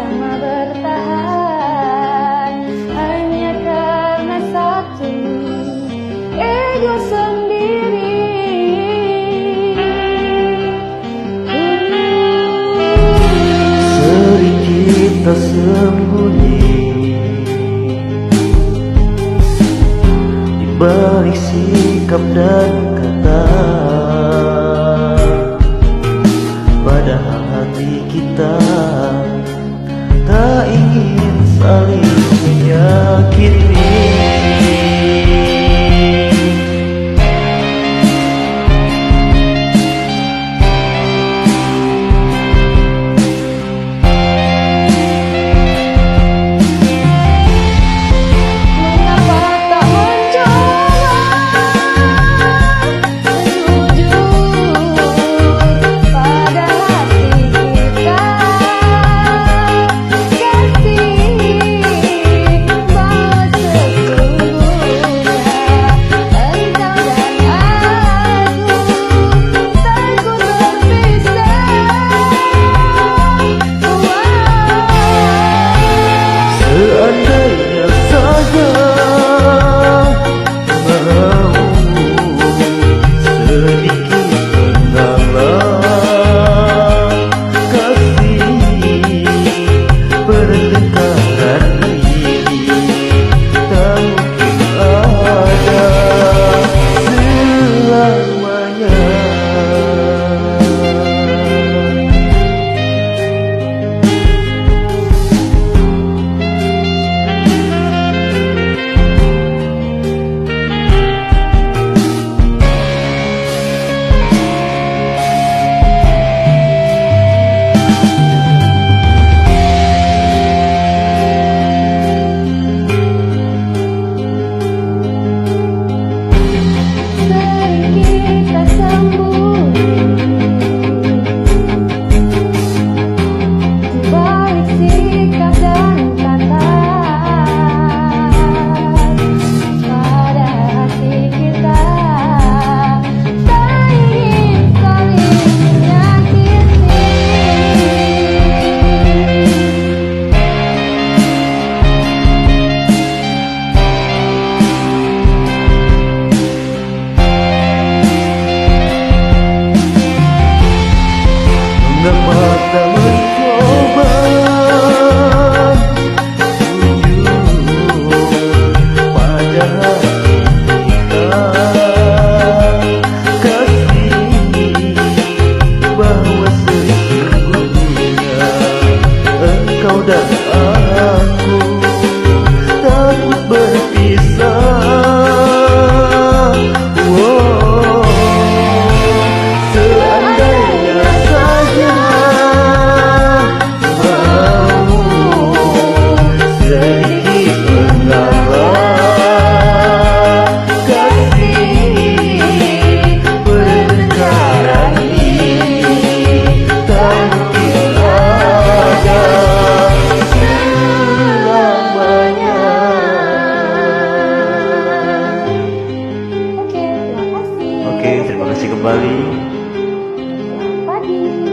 sama bertahan hanya karena satu ego sendiri. Sering kita sembunyi di balik sikap dan kata, padahal hati kita tak ingin saling menyakiti. Seandainya saja mau sedikit mengalah kasih, pertengkaran ini tak mungkin ada selamanya. Mengapa tak mencoba jujur pada hati kita, kasih bahwa sesungguhnya engkau dan aku takut berpisah. Seandainya saja mau sedikit mengalah kasih, pertengkaran ini tak mungkin ada selamanya. Oke, terima kasih. Oke, terima kasih kembali. Selamat pagi.